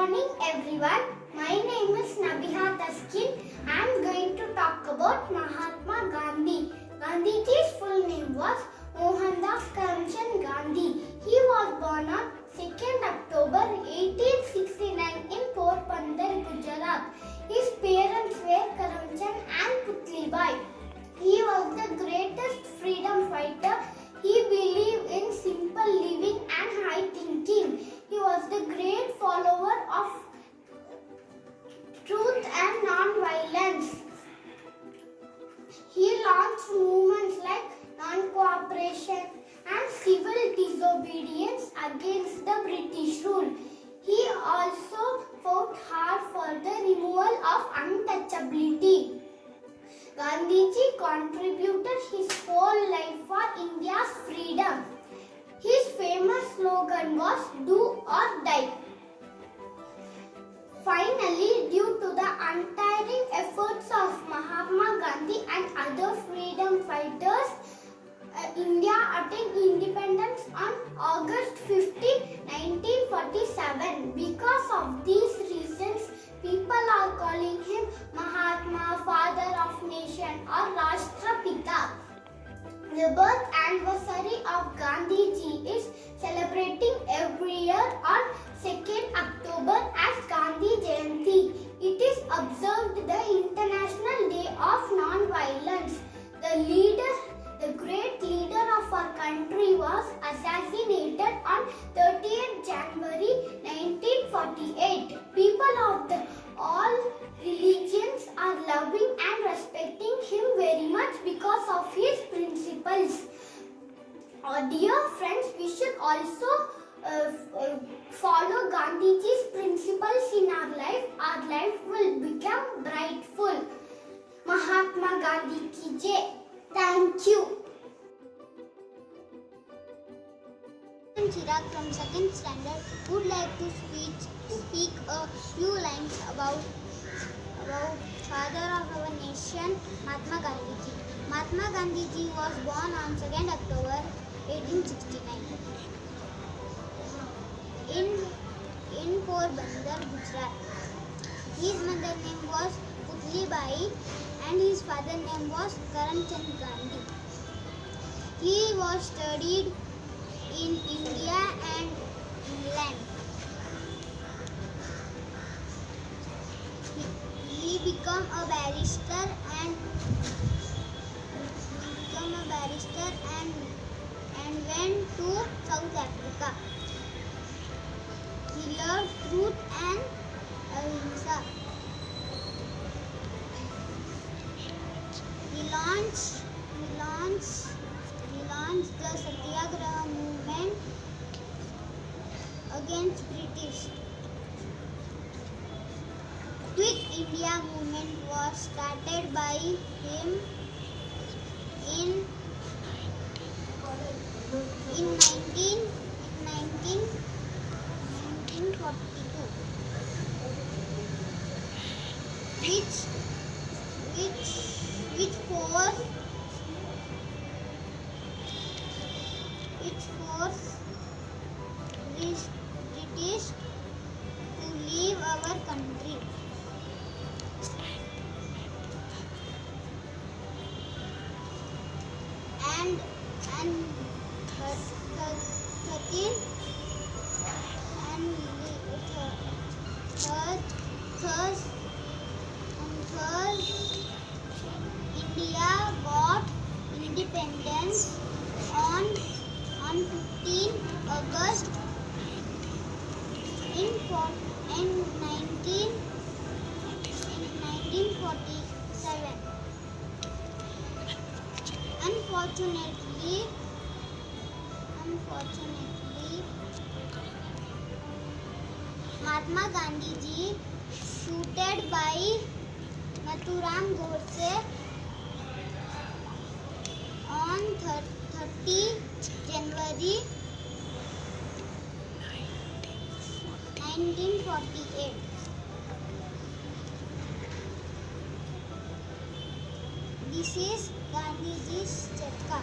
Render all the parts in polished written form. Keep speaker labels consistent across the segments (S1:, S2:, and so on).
S1: morning everyone. My name is Nabiha Taskin. I am going to talk about Mahatma Gandhi. Gandhiji's full name was Mohandas Karamchand Gandhi. He was born on 2nd October 1869 in Porbandar, Gujarat. His parents were Karamchand and Putlibai. He was the greatest freedom fighter. He believed in simple living and high thinking. He was the great follower of truth and non-violence. He launched movements like non-cooperation and civil disobedience against the British rule. He also fought hard for the removal of untouchability. Gandhiji contributed his whole life for India's freedom. His famous slogan was "Do or die." Finally, due to the untiring efforts of Mahatma Gandhi and other freedom fighters, India attained independence on August 15, 1947. Because of these reasons, people are calling him Mahatma, Father of Nation or Rashtrapita. The birth anniversary of Gandhiji is celebrating every year on 2nd October as Gandhi Jayanti. It is observed the International Day of Non-Violence. The great leader of our country was assassinated on 30th January 1948. People of all religions are loving and respecting him very much because of his principles. Dear friends, we should also follow Gandhiji's principles in our life. Our life will become brightful. Mahatma Gandhi ki jai. Thank you.
S2: I am Chirag from 2nd standard. Would like to speak a few lines about father of our nation, Mahatma Gandhiji. Mahatma Gandhiji was born on 2nd October 1869 in Porbandar, Gujarat. His mother name was Putlibai and his father name was Karamchand Gandhi. He was studied in India and England. He became a barrister and went to South Africa. He loved truth and ahimsa. He launched the Satyagraha movement against British. Quit India movement was started by him in 1942, which forced British to leave our country. And 13 India got independence on 15 August in 1947. Unfortunately, Mahatma Gandhiji shooted by Nathuram Godse on 30 January 1948. This is Gandhiji's Chatka.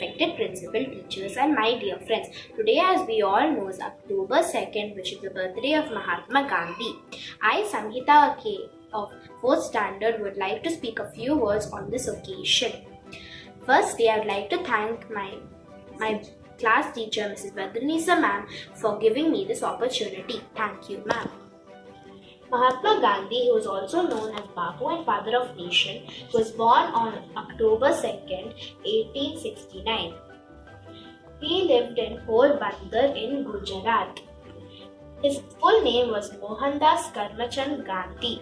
S3: respected principal, teachers, and my dear friends. Today, as we all know, is October 2nd, which is the birthday of Mahatma Gandhi. I, Samhita K, of 4th standard, would like to speak a few words on this occasion. Firstly, I would like to thank my class teacher, Mrs. Badranisa ma'am, for giving me this opportunity. Thank you, ma'am. Mahatma Gandhi, who is also known as Bapu and Father of Nation, was born on October 2nd, 1869. He lived in Porbandar in Gujarat. His full name was Mohandas Karmachand Gandhi.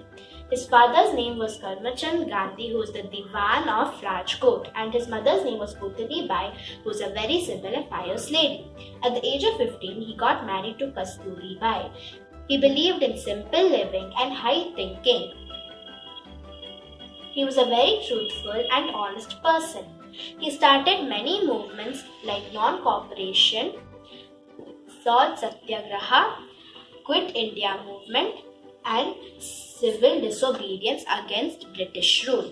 S3: His father's name was Karmachand Gandhi, who was the Diwan of Rajkot, and his mother's name was Putali Bai, who was a very simple and pious lady. At the age of 15, he got married to Kasturi Bai. He believed in simple living and high thinking. He was a very truthful and honest person. He started many movements like non-cooperation, Salt Satyagraha, Quit India movement, and civil disobedience against British rule.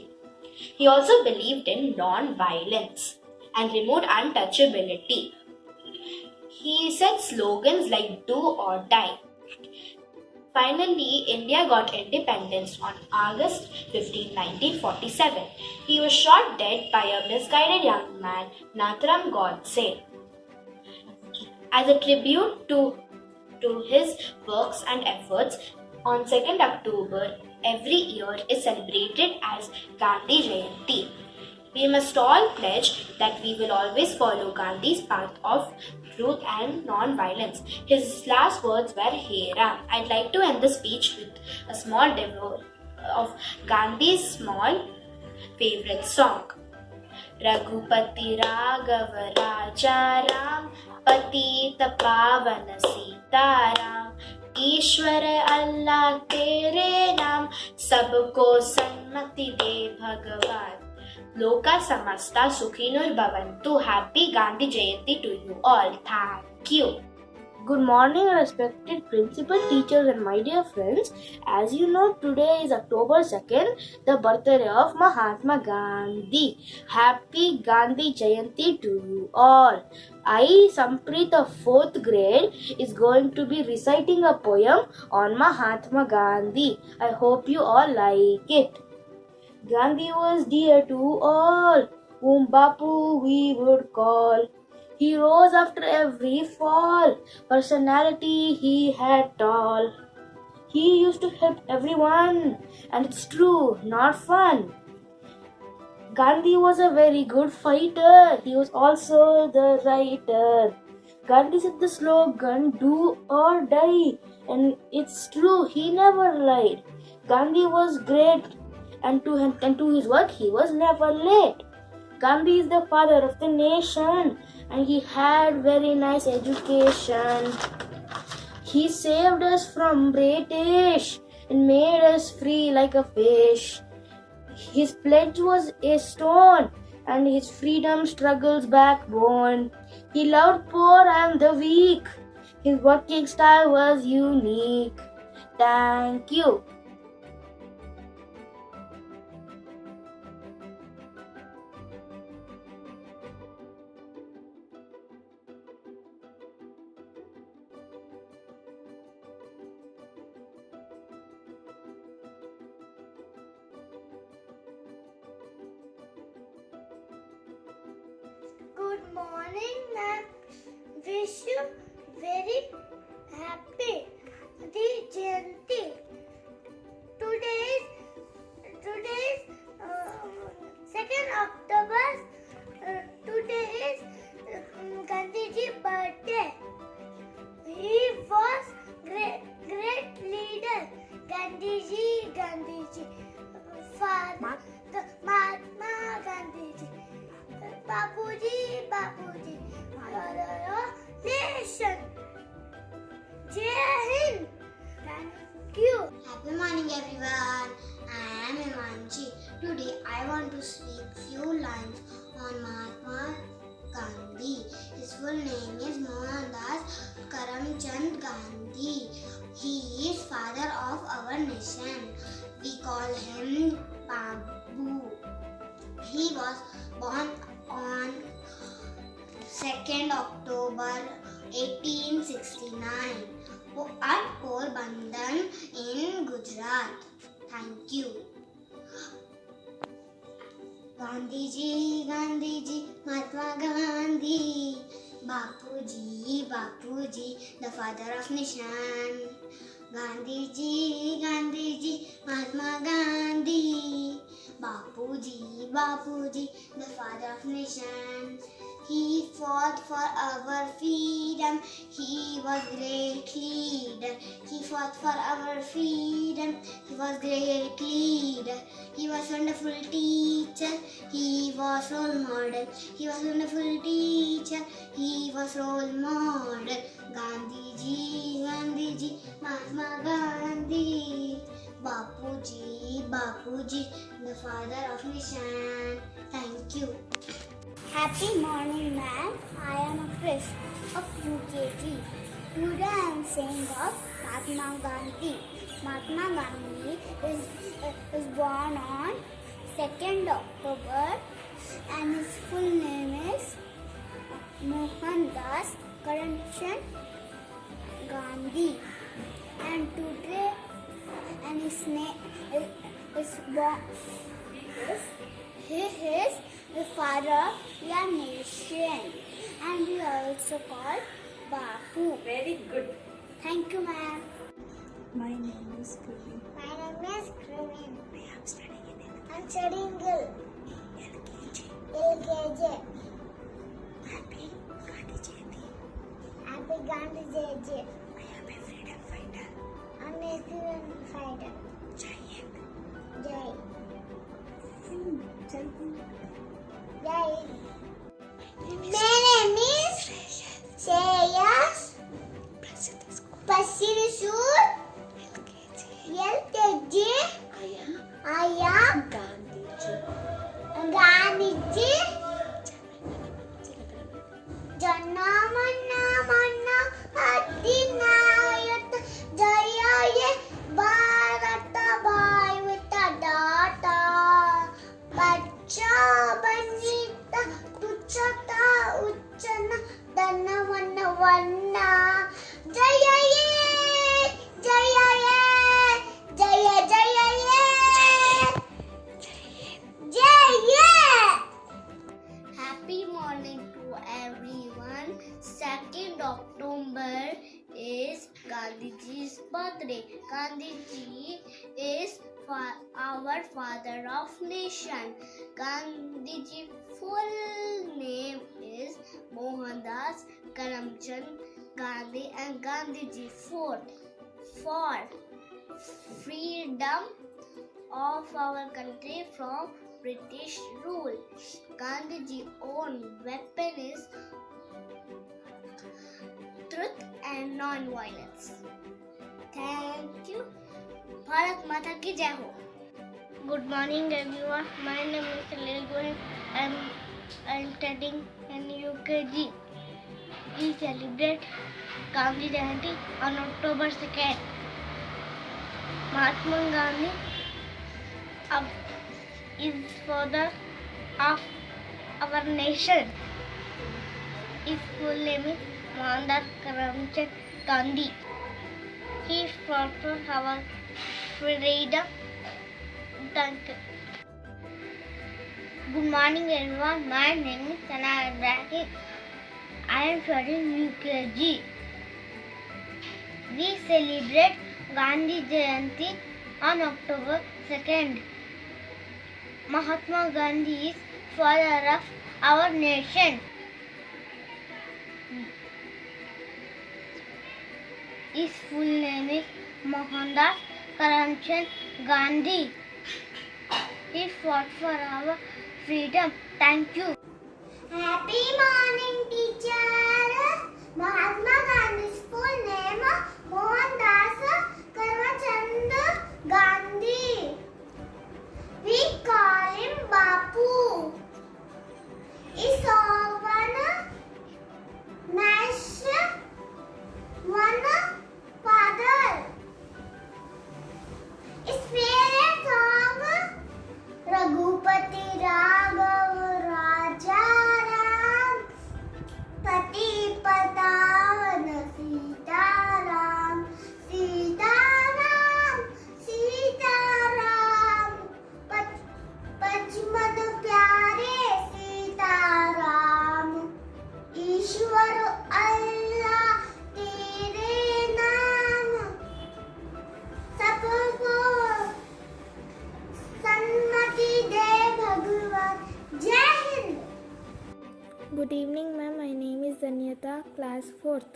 S3: He also believed in non-violence and removed untouchability. He said slogans like do or die. Finally, India got independence on August 15, 1947. He was shot dead by a misguided young man, Natharam Godse. As a tribute to his works and efforts, on 2nd October every year is celebrated as Gandhi Jayanti. We must all pledge that we will always follow Gandhi's path of truth and non-violence. His last words were, Hey Ram. I'd like to end the speech with a small demo of Gandhi's small favorite song. Raghupati Raghav Raja Ram, Patita Pavana Sita Ram, Ishwar Allah Tere Naam, Sabko Sanmati De Bhagavan. Loka Samasta Sukhinur Bhavantu. Happy Gandhi Jayanti to you all. Thank you.
S4: Good morning, respected principal, teachers, and my dear friends. As you know, today is October 2nd, the birthday of Mahatma Gandhi. Happy Gandhi Jayanti to you all. I, Samprit of 4th grade, is going to be reciting a poem on Mahatma Gandhi. I hope you all like it. Gandhi was dear to all, whom Bapu we would call. He rose after every fall, personality he had tall. He used to help everyone, and it's true, not fun. Gandhi was a very good fighter, he was also the writer. Gandhi said the slogan, do or die, and it's true, he never lied. Gandhi was great, and to his work he was never late. Gandhi is the father of the nation, and he had very nice education. He saved us from British and made us free like a fish. His pledge was a stone, and his freedom struggle's backbone. He loved poor and the weak. His working style was unique. Thank you.
S1: Good morning, ma'am. Wish you very happy the Jayanti. Today's 2nd October. Today is Gandhiji birthday. He was great leader. Gandhiji. Father Mahatma Gandhiji. Bapuji, Father of Nation. Jai Hind. Thank you.
S2: Happy morning everyone. I am Imanji. Today I want to speak few lines on Mahatma Gandhi. His full name is Mohandas Karamchand Gandhi. He is father of our nation. We call him Babu. He was born on 2nd October 1869 at Porbandar in Gujarat. Thank you. Gandhiji, Gandhiji, Mahatma Gandhi. Bapuji, Bapuji, the father of nation. Gandhiji, Gandhiji, Mahatma Gandhi. Bapuji, Bapuji, the father of nation. He fought for our freedom. He was great leader. He fought for our freedom. He was great leader. He was wonderful teacher. He was role model. He was wonderful teacher. He was role model. Gandhiji, Gandhiji, Mahatma Gandhi. Bapuji, Bapuji, the father of nation. Thank you.
S1: Happy morning, ma'am. I am a Chris of UKG. Today I am saying of Mahatma Gandhi. Mahatma Gandhi is born on 2nd October and his full name is Mohandas Karamchand Gandhi. And today, and his name is born. He is the father of your nation, and he also called Bapu.
S5: Very good.
S1: Thank you, ma'am.
S5: My name is Praveen.
S1: My name is Praveen.
S5: I am studying in
S1: I'm studying
S5: LKG.
S1: LKG.
S5: Happy Gandhi Jayanti.
S1: Happy Gandhi Jayanti.
S5: I am a freedom fighter.
S1: I'm a freedom fighter.
S5: Jai Hind.
S1: Jai.
S5: Jai Hind.
S1: Jai. My name is Shreyas Passive School LKG. I am Gandhiji. Janna Manna Manna Adinayat Jaya Bharata Bhai with a data. Bacha Banita Tuchata Uchana Dana Vanna Vanna Jaya Jaya Jaya Jaya Jaya. Happy morning to everyone. 2nd October is Gandhiji's birthday. Gandhiji is our father of nation. Gandhiji full name is Mohandas Karamchand Gandhi, and Gandhiji fought for freedom of our country from British rule. Gandhiji's own weapon is truth and non-violence. Thank you. Bharat Mata ki jai ho. Good morning, everyone. My name is Salil Gohil. I'm studying in UKG. We celebrate Gandhi Jayanti on October 2nd. Mahatma Gandhi is father of our nation. His full name is Mohandas Karamchand Gandhi. He fought for our freedom. Thank you. Good morning, everyone. My name is Sana Ibrahim. I am studying UKG. We celebrate Gandhi Jayanti on October 2nd. Mahatma Gandhi is father of our nation. His full name is Mohandas Karamchand Gandhi. He fought for our freedom. Thank you. Happy morning, teacher. Mahatma Gandhi's full name Mohandas Karamchand Gandhi. We call him Bapu. He saw one nation, one father. His favorite song Raghupati Raghav Raja Ram.
S6: class 4th.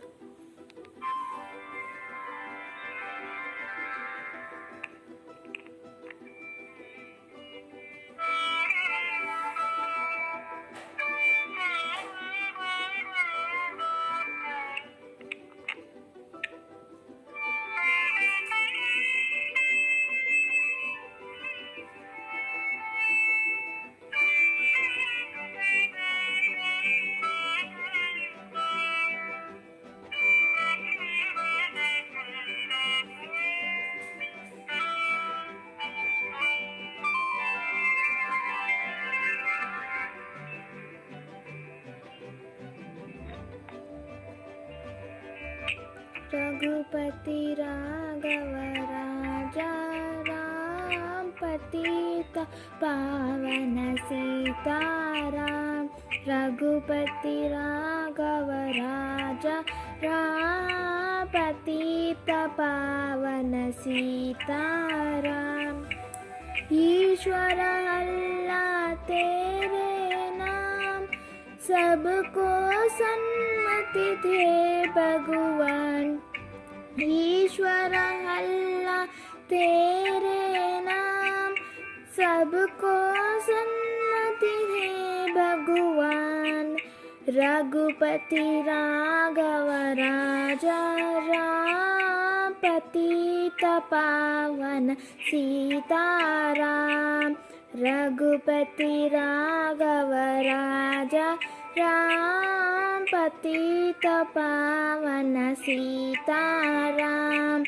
S6: Raghupati Raghav राजा राम पतित पावन सीताराम। रघुपति राघव राजा राम पतित पावन सीताराम। ईश्वर अल्लाह तेरे नाम, सबको सन्मति दे भगवान। ईश्वर अल्लाह तेरे नाम, सबको सन्मति दे भगवान। रघुपति राघव राजा राम पतित पावन सीताराम। रघुपति राघव राजा राम पतित पावन Sitaram.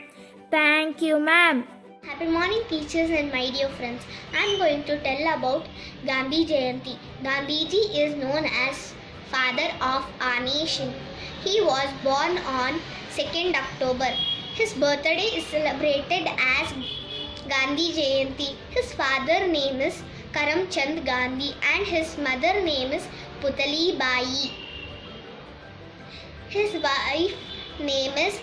S6: Thank you, ma'am.
S2: Happy morning, teachers and my dear friends. I am going to tell about Gandhi Jayanti. Gandhiji is known as father of our nation. He was born on 2nd October. His birthday is celebrated as Gandhi Jayanti. His father name is Karamchand Gandhi and his mother name is Putali Bai. His wife name is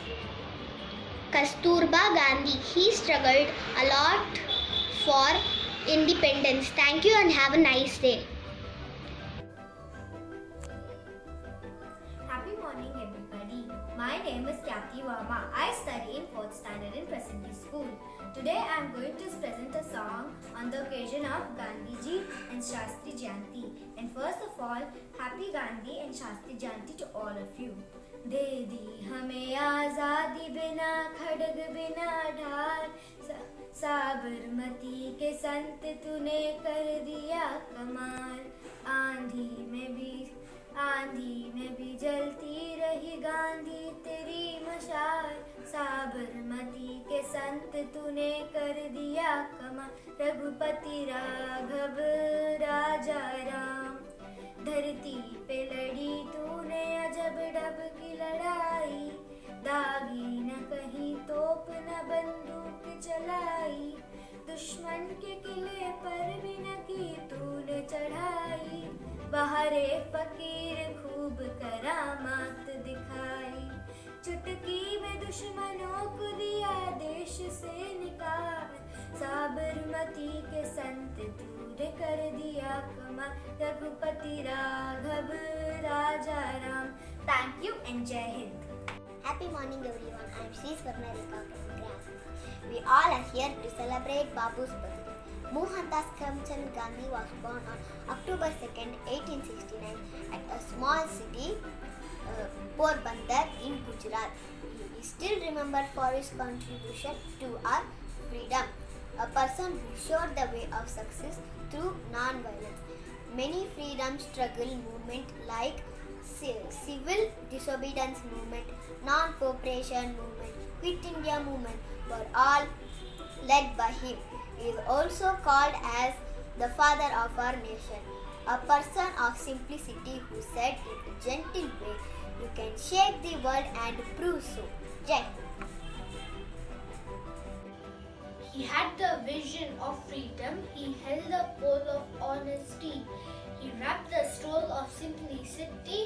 S2: Kasturba Gandhi. He struggled a lot for independence. Thank you and have a nice day.
S7: Happy morning, everybody. My name is Kyati Verma. I study in 4th standard in Presently School. Today I am going to present a song on the occasion of Gandhiji and Shastri Jayanti. And first of all, Happy Gandhi and Shastri Jayanti to all of you. दे दी हमें आज़ादी बिना खड़ग बिना ढाल, साबरमती के संत तूने कर दिया कमाल। आंधी में भी जलती रही गांधी तेरी मशाल, साबरमती के संत तूने कर दिया कमाल। रघुपति राघव राजा राम, धरती पे लड़ी तूने अजब डब की लड़ाई, दागी न कहीं तोप न बंदूक चलाई, दुश्मन के किले पर भी न की तूने चढ़ाई, बहारे फकीर खूब करामात दिखाई, चुटकी में दुश्मनों को दिया देश से निकाल, साबरमती के संत तूने कर दिया कमाल। रघुपति राघव राजा Ram. Thank you and Jai Hind.
S2: Happy morning, everyone. I am Sri Swarnarika from Grass. We all are here to celebrate Babu's birthday. Mohandas Karamchand Gandhi was born on October 2nd, 1869 at a small city, Porbandar in Gujarat. He is still remembered for his contribution to our freedom, a person who showed the way of success through non-violence. Many freedom struggle movements like civil disobedience movement, non-cooperation movement, Quit India movement were all led by him. He is also called as the father of our nation, a person of simplicity who said in a gentle way, "You can shake the world and prove so." Jai.
S3: He had the vision of freedom, he held the pole of honesty, he wrapped the stroll of simplicity,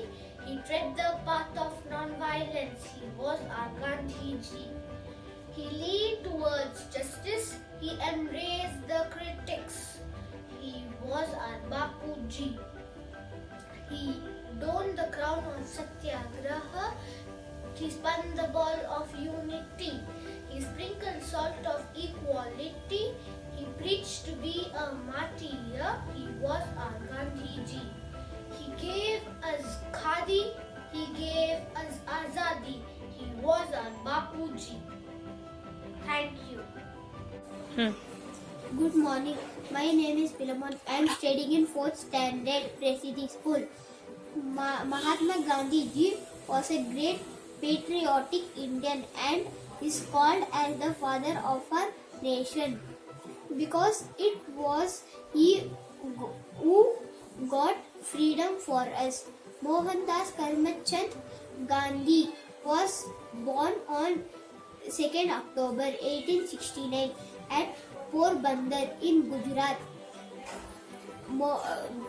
S3: he tread the path of non-violence, he was our Gandhiji. He leaned towards justice, he embraced the critics, he was our Bapuji. He
S1: donned the crown of Satyagraha. He spun the ball of unity. He sprinkled salt of equality. He preached to be a martyr. He was our Gandhiji. He gave us Khadi. He gave us Azadi. He was our Bapuji. Thank you.
S2: Good morning. My name is Pilamon. I am studying in 4th standard Presidi School. Mahatma Gandhi ji was a great patriotic Indian and is called as the father of our nation because it was he who got freedom for us. Mohandas Karamchand Gandhi was born on 2nd October 1869 at Porbandar in Gujarat.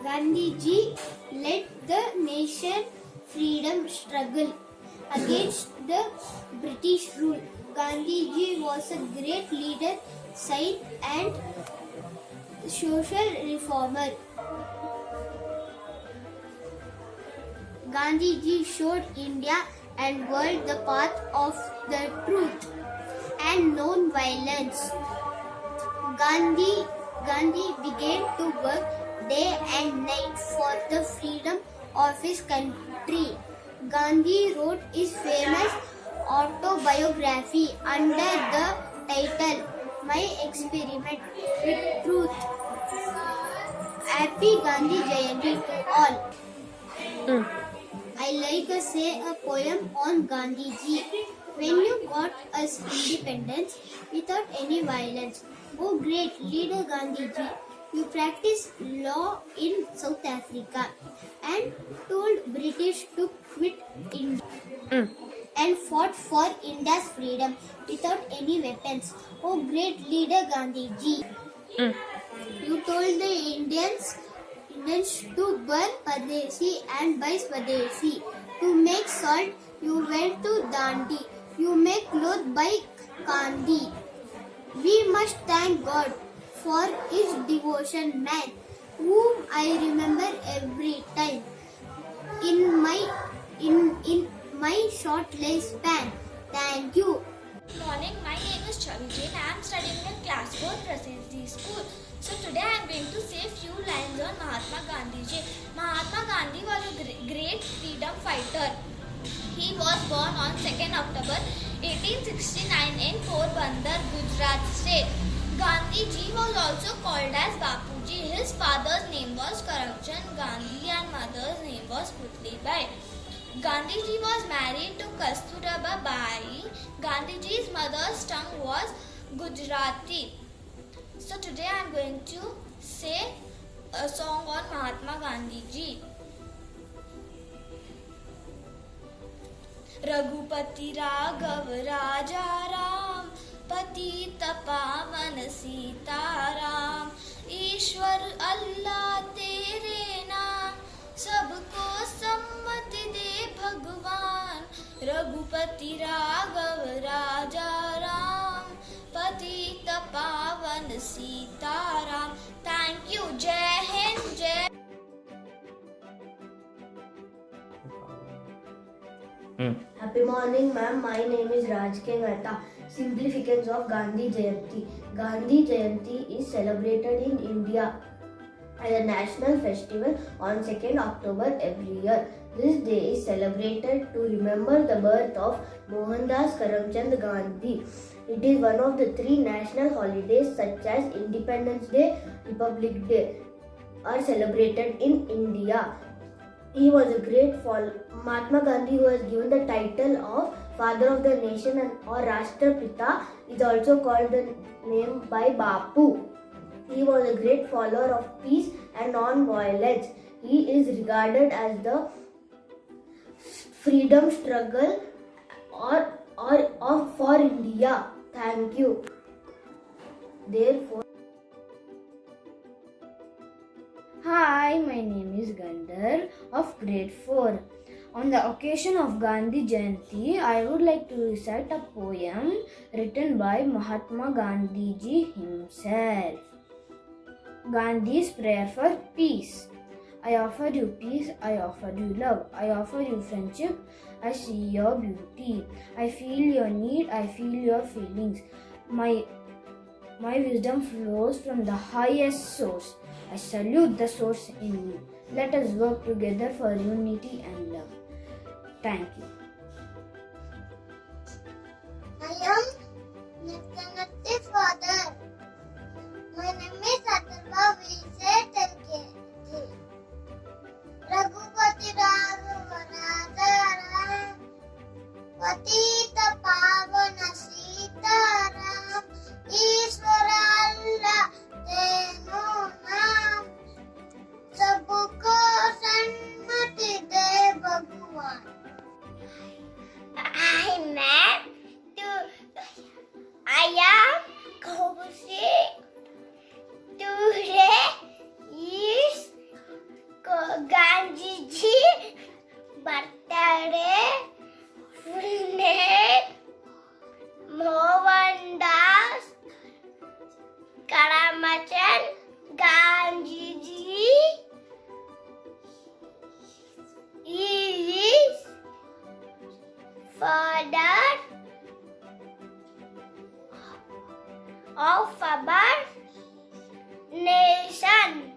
S2: Gandhiji led the nation freedom struggle against the British rule. Gandhiji was a great leader, saint and social reformer. Gandhiji showed India and world the path of the truth and non-violence. Gandhi began to work day and night for the freedom of his country. Gandhi wrote his famous autobiography under the title My Experiment with Truth. Happy Gandhi Jayanti to all. I like to say a poem on Gandhiji. When you got us independence without any violence, oh great leader Gandhiji, you practiced law in South Africa and told British to quit India and fought for India's freedom without any weapons. Oh great leader Gandhiji, you told the Indians to burn Padesi and buy Swadeshi. To make salt, you went to Dandi. You make clothes by Kandi. We must thank God for his devotion man, whom I remember every time in my short lifespan. Thank you.
S8: Good morning, my name is Chavi Jain. I am studying in class 4 Prasidi School. So today I am going to say a few lines on Mahatma Gandhi ji. Mahatma Gandhi was a great freedom fighter. He was born on 2nd October 1869 in Porbandar, Gujarat state. Gandhi ji was also called as Bapuji. His father's name was Karamchand Gandhi and mother's name was Putli Bai. Gandhiji was married to Kasturba Bai. Gandhiji's mother's tongue was Gujarati. So today I am going to say a song on Mahatma Gandhi ji. Raghupati Raghav Raja Ram, Patita Pavan Sita Ram, Ishwar Allah Tere Naam, Sabko Sammati De Bhagwan. Raghupati Raghav Raja Ram, Patita Pavan Sita Ram. Thank you. Jai Hind, Jai.
S9: Happy morning, ma'am. My name is Raj K. Mehta. Significance of Gandhi Jayanti. Gandhi Jayanti is celebrated in India as a national festival on 2nd October every year. This day is celebrated to remember the birth of Mohandas Karamchand Gandhi. It is one of the 3 national holidays such as Independence Day, Republic Day are celebrated in India. He was a great Mahatma Gandhi, who was given the title of Father of the Nation or Rashtrapita, is also called the name by Bapu. He was a great follower of peace and non-violence. He is regarded as the freedom struggle for India. Thank you. Therefore,
S6: Hi, my name is Gandhar of grade 4. On the occasion of Gandhi Jayanti, I would like to recite a poem written by Mahatma Gandhi ji himself. Gandhi's Prayer for Peace. I offer you peace, I offer you love, I offer you friendship, I see your beauty. I feel your need, I feel your feelings. My wisdom flows from the highest source. I salute the source in you. Let us work together for unity and love. Thank you.
S2: I am Nityanat's father. My name is Atarva Vijay Telke. Raghupati Raghuvanatharam Patita Pavana Sitaram Ishvara Allah Tenu Naam Sabko Sanmati De Bhagwan. I am Kaushik. Today is Gandhi ji birthday. Full name Mohandas Karamchand Gandhi ji is father of our nation.